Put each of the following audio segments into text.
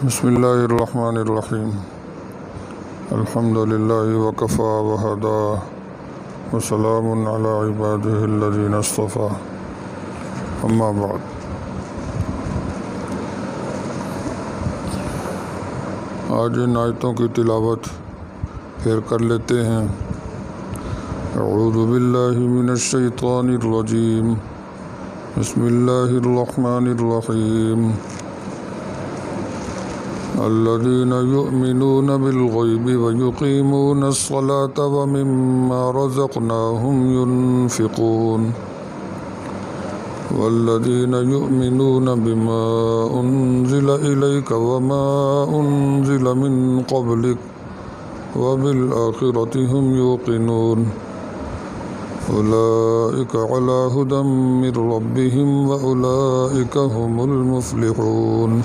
بسم اللہ الرحمن الرحیم الحمد للہ وکفی وہدا وسلام علی عبادہ الذین اصطفیٰ اما بعد۔ آج ان آیتوں کی تلاوت پھر کر لیتے ہیں۔ اعوذ باللہ من الشیطان الرجیم، بسم اللہ الرحمن الرحیم۔ الذين يؤمنون بالغيب ويقيمون الصلاة ومما رزقناهم ينفقون والذين يؤمنون بما أنزل إليك وما أنزل من قبلك وبالآخرة هم يوقنون أولئك على هدى من ربهم وأولئك هم المفلحون۔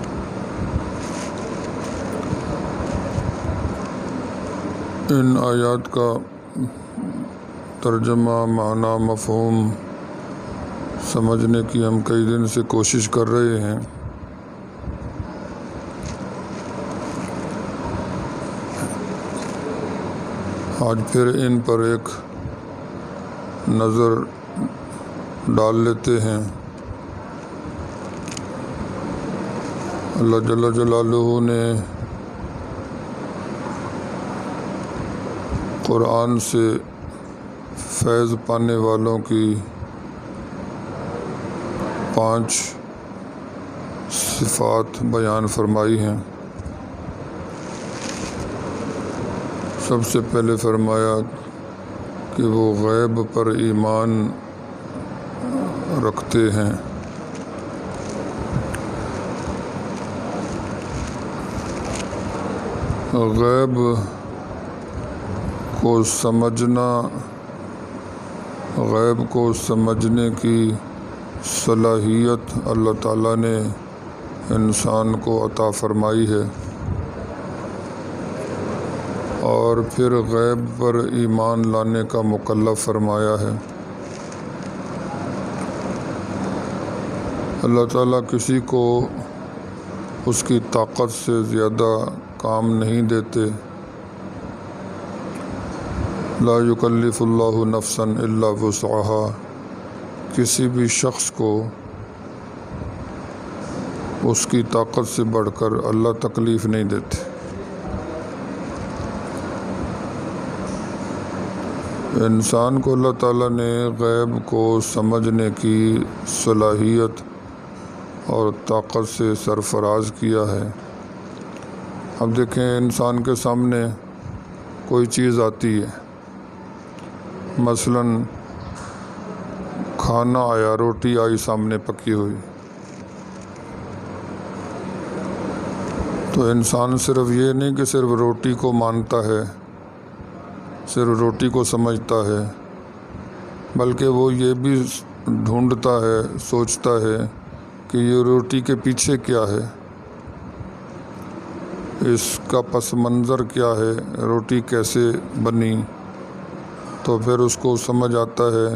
ان آیات کا ترجمہ، معنی، مفہوم سمجھنے کی ہم کئی دن سے کوشش کر رہے ہیں۔ آج پھر ان پر ایک نظر ڈال لیتے ہیں۔ اللہ جل جلالہ نے قرآن سے فیض پانے والوں کی 5 صفات بیان فرمائی ہیں۔ سب سے پہلے فرمایا کہ وہ غیب پر ایمان رکھتے ہیں۔ غیب کو سمجھنا، غیب کو سمجھنے کی صلاحیت اللہ تعالیٰ نے انسان کو عطا فرمائی ہے، اور پھر غیب پر ایمان لانے کا مکلف فرمایا ہے۔ اللہ تعالیٰ کسی کو اس کی طاقت سے زیادہ کام نہیں دیتے۔ لا یکلف اللہ نفسا الا وسعها، کسی بھی شخص کو اس کی طاقت سے بڑھ کر اللہ تکلیف نہیں دیتے۔ انسان کو اللہ تعالیٰ نے غیب کو سمجھنے کی صلاحیت اور طاقت سے سرفراز کیا ہے۔ اب دیکھیں، انسان کے سامنے کوئی چیز آتی ہے، مثلاً کھانا آیا، روٹی آئی سامنے پکی ہوئی، تو انسان صرف یہ نہیں کہ صرف روٹی کو مانتا ہے، صرف روٹی کو سمجھتا ہے، بلکہ وہ یہ بھی ڈھونڈتا ہے، سوچتا ہے کہ یہ روٹی کے پیچھے کیا ہے، اس کا پس منظر کیا ہے، روٹی کیسے بنی۔ تو پھر اس کو سمجھ آتا ہے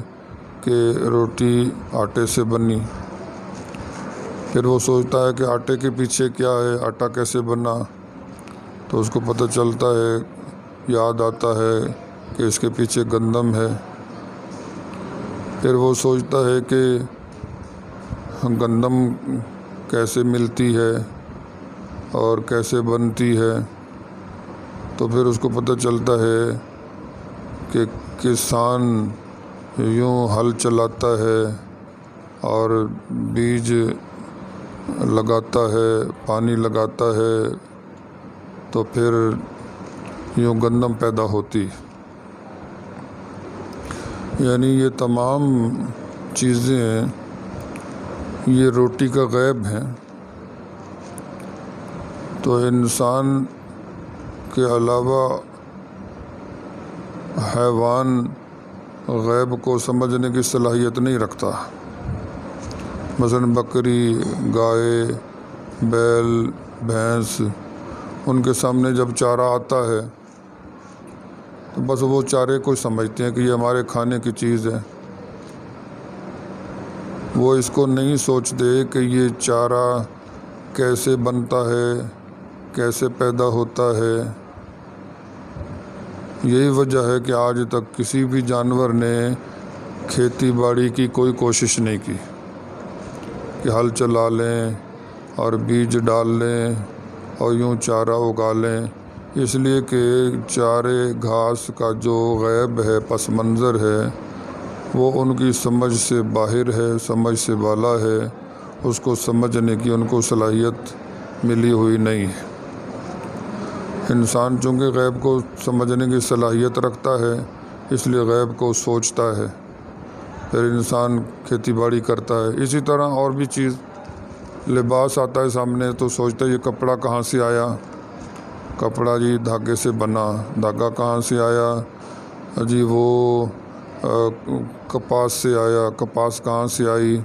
کہ روٹی آٹے سے بنی۔ پھر وہ سوچتا ہے کہ آٹے کے پیچھے کیا ہے، آٹا کیسے بنا، تو اس کو پتہ چلتا ہے، یاد آتا ہے کہ اس کے پیچھے گندم ہے۔ پھر وہ سوچتا ہے کہ گندم کیسے ملتی ہے اور کیسے بنتی ہے، تو پھر اس کو پتہ چلتا ہے کہ کسان یوں ہل چلاتا ہے اور بیج لگاتا ہے، پانی لگاتا ہے، تو پھر یوں گندم پیدا ہوتی۔ یعنی یہ تمام چیزیں یہ روٹی کا غیب ہیں۔ تو انسان کے علاوہ حیوان غیب کو سمجھنے کی صلاحیت نہیں رکھتا۔ مثلا بکری، گائے، بیل، بھینس، ان کے سامنے جب چارہ آتا ہے تو بس وہ چارے کو سمجھتے ہیں کہ یہ ہمارے کھانے کی چیز ہے۔ وہ اس کو نہیں سوچتے کہ یہ چارہ کیسے بنتا ہے، کیسے پیدا ہوتا ہے؟ یہی وجہ ہے کہ آج تک کسی بھی جانور نے کھیتی باڑی کی کوئی کوشش نہیں کی کہ ہل چلا لیں اور بیج ڈال لیں اور یوں چارہ اگا لیں، اس لیے کہ چارے گھاس کا جو غیب ہے، پس منظر ہے، وہ ان کی سمجھ سے باہر ہے، سمجھ سے بالا ہے، اس کو سمجھنے کی ان کو صلاحیت ملی ہوئی نہیں ہے۔ انسان چونکہ غیب کو سمجھنے کی صلاحیت رکھتا ہے، اس لیے غیب کو سوچتا ہے، پھر انسان کھیتی باڑی کرتا ہے۔ اسی طرح اور بھی چیز، لباس آتا ہے سامنے تو سوچتا ہے یہ کپڑا کہاں سے آیا، کپڑا جی دھاگے سے بنا، دھاگا کہاں سے آیا جی وہ کپاس سے آیا، کپاس کہاں سے آئی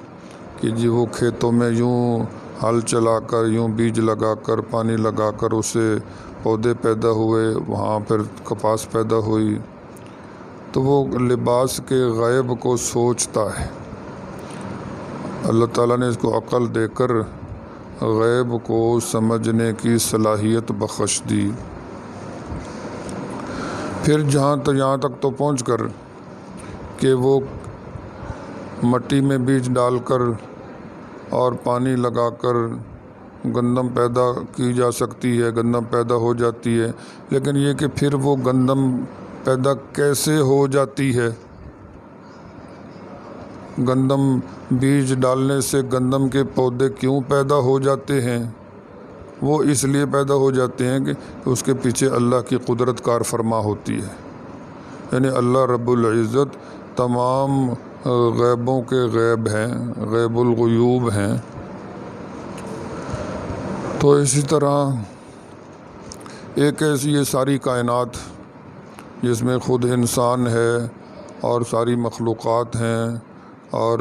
کہ جی وہ کھیتوں میں یوں ہل چلا کر، یوں بیج لگا کر، پانی لگا کر اسے پودے پیدا ہوئے، وہاں پھر کپاس پیدا ہوئی۔ تو وہ لباس کے غیب کو سوچتا ہے۔ اللہ تعالیٰ نے اس کو عقل دے کر غیب کو سمجھنے کی صلاحیت بخش دی۔ پھر یہاں تک تو پہنچ کر کہ وہ مٹی میں بیج ڈال کر اور پانی لگا کر گندم پیدا کی جا سکتی ہے، گندم پیدا ہو جاتی ہے، لیکن یہ کہ پھر وہ گندم پیدا کیسے ہو جاتی ہے؟ گندم بیج ڈالنے سے گندم کے پودے کیوں پیدا ہو جاتے ہیں؟ وہ اس لیے پیدا ہو جاتے ہیں کہ اس کے پیچھے اللہ کی قدرت کار فرما ہوتی ہے، یعنی اللہ رب العزت تمام غیبوں کے غیب ہیں، غیب الغیوب ہیں۔ تو اسی طرح ایک ایسی یہ ساری کائنات جس میں خود انسان ہے اور ساری مخلوقات ہیں اور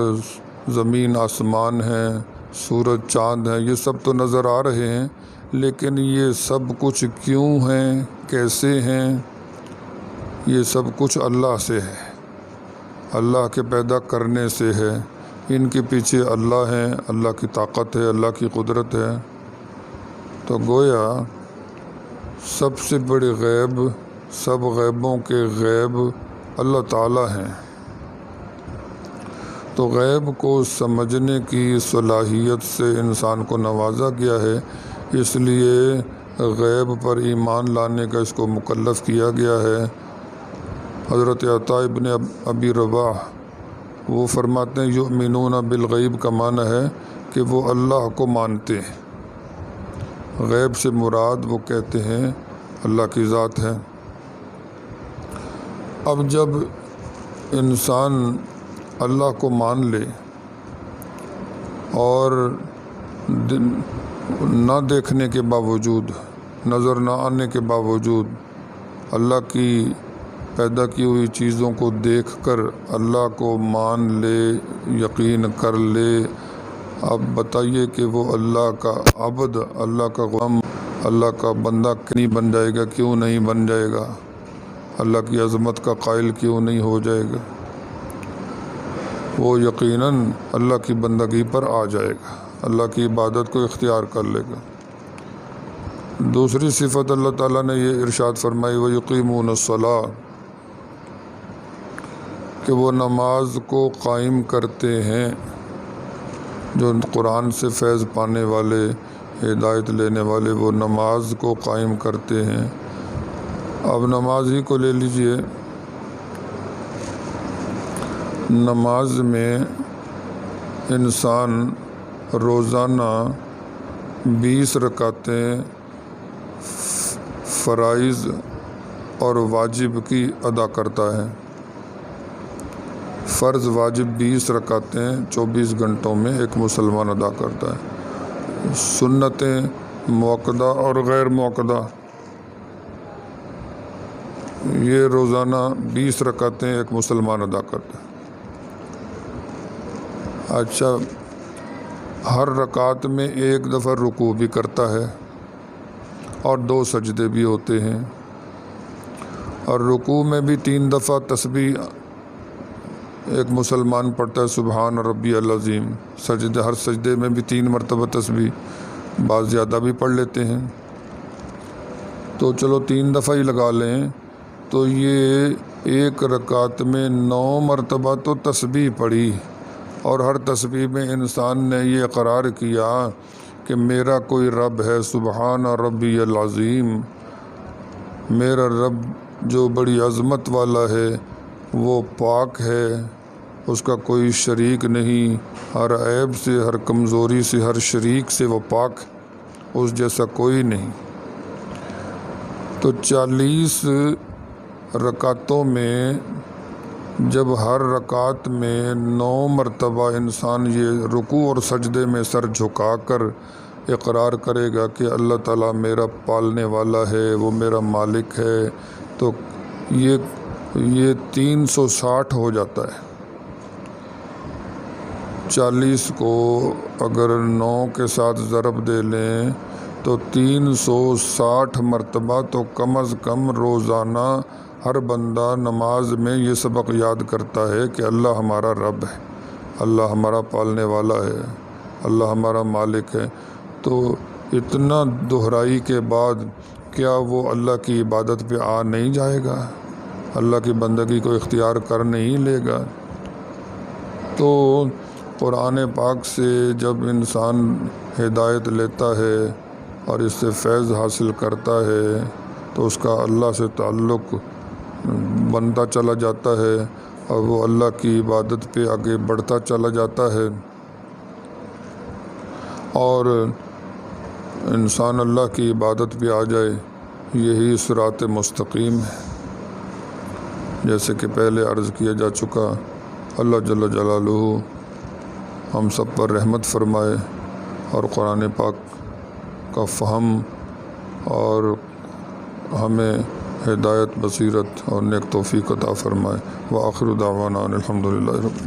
زمین آسمان ہیں، سورج چاند ہیں، یہ سب تو نظر آ رہے ہیں، لیکن یہ سب کچھ کیوں ہیں، کیسے ہیں؟ یہ سب کچھ اللہ سے ہے، اللہ کے پیدا کرنے سے ہے، ان کے پیچھے اللہ ہیں، اللہ کی طاقت ہے، اللہ کی قدرت ہے۔ تو گویا سب سے بڑے غیب، سب غیبوں کے غیب اللہ تعالیٰ ہیں۔ تو غیب کو سمجھنے کی صلاحیت سے انسان کو نوازا گیا ہے، اس لیے غیب پر ایمان لانے کا اس کو مکلف کیا گیا ہے۔ حضرت عطاء ابن ابی رباح وہ فرماتے ہیں یؤمنون بالغیب کا معنی ہے کہ وہ اللہ کو مانتے ہیں۔ غیب سے مراد وہ کہتے ہیں اللہ کی ذات ہے۔ اب جب انسان اللہ کو مان لے اور نہ دیکھنے کے باوجود، نظر نہ آنے کے باوجود اللہ کی پیدا کی ہوئی چیزوں کو دیکھ کر اللہ کو مان لے، یقین کر لے، اب بتائیے کہ وہ اللہ کا عبد، اللہ کا غلام، اللہ کا بندہ نہیں بن جائے گا؟ کیوں نہیں بن جائے گا؟ اللہ کی عظمت کا قائل کیوں نہیں ہو جائے گا؟ وہ یقیناً اللہ کی بندگی پر آ جائے گا، اللہ کی عبادت کو اختیار کر لے گا۔ دوسری صفت اللہ تعالیٰ نے یہ ارشاد فرمائی وَيُقِيمُونَ الصَّلَاةَ، کہ وہ نماز کو قائم کرتے ہیں۔ جو قرآن سے فیض پانے والے، ہدایت لینے والے، وہ نماز کو قائم کرتے ہیں۔ اب نماز ہی کو لے لیجئے، نماز میں انسان روزانہ 20 رکعتیں فرائض اور واجب کی ادا کرتا ہے۔ فرض واجب 20 رکعتیں 24 گھنٹوں میں ایک مسلمان ادا کرتا ہے۔ سنتیں موقدہ اور غیر موقدہ یہ روزانہ 20 رکعتیں ایک مسلمان ادا کرتا ہے۔ اچھا، ہر رکعت میں ایک دفعہ رکوع بھی کرتا ہے اور 2 سجدے بھی ہوتے ہیں، اور رکوع میں بھی 3 دفعہ تسبیح ایک مسلمان پڑھتا ہے، سبحان ربی العظیم۔ ہر سجدے میں بھی 3 مرتبہ تسبیح، بعض زیادہ بھی پڑھ لیتے ہیں۔ تو چلو 3 دفعہ ہی لگا لیں، تو یہ ایک رکعت میں 9 مرتبہ تو تسبیح پڑھی، اور ہر تسبیح میں انسان نے یہ اقرار کیا کہ میرا کوئی رب ہے، سبحان ربی العظیم، میرا رب جو بڑی عظمت والا ہے، وہ پاک ہے، اس کا کوئی شریک نہیں، ہر عیب سے، ہر کمزوری سے، ہر شریک سے وہ پاک، اس جیسا کوئی نہیں۔ تو 40 رکعتوں میں جب ہر رکعت میں 9 مرتبہ انسان یہ رکوع اور سجدے میں سر جھکا کر اقرار کرے گا کہ اللہ تعالیٰ میرا پالنے والا ہے، وہ میرا مالک ہے، تو یہ 360 ہو جاتا ہے۔ 40 کو اگر 9 کے ساتھ ضرب دے لیں تو 360 مرتبہ تو کم از کم روزانہ ہر بندہ نماز میں یہ سبق یاد کرتا ہے کہ اللہ ہمارا رب ہے، اللہ ہمارا پالنے والا ہے، اللہ ہمارا مالک ہے۔ تو اتنا دہرائی کے بعد کیا وہ اللہ کی عبادت پہ آ نہیں جائے گا، اللہ کی بندگی کو اختیار کر نہیں لے گا؟ تو قرآن پاک سے جب انسان ہدایت لیتا ہے اور اس سے فیض حاصل کرتا ہے تو اس کا اللہ سے تعلق بنتا چلا جاتا ہے، اور وہ اللہ کی عبادت پہ آگے بڑھتا چلا جاتا ہے، اور انسان اللہ کی عبادت پہ آ جائے، یہی صراط مستقیم ہے۔ جیسے کہ پہلے عرض کیا جا چکا، اللہ جل جلالہ ہم سب پر رحمت فرمائے اور قرآن پاک کا فہم اور ہمیں ہدایت، بصیرت اور نیک توفیق عطا فرمائے۔ وآخر دعوانا الحمدللہ رب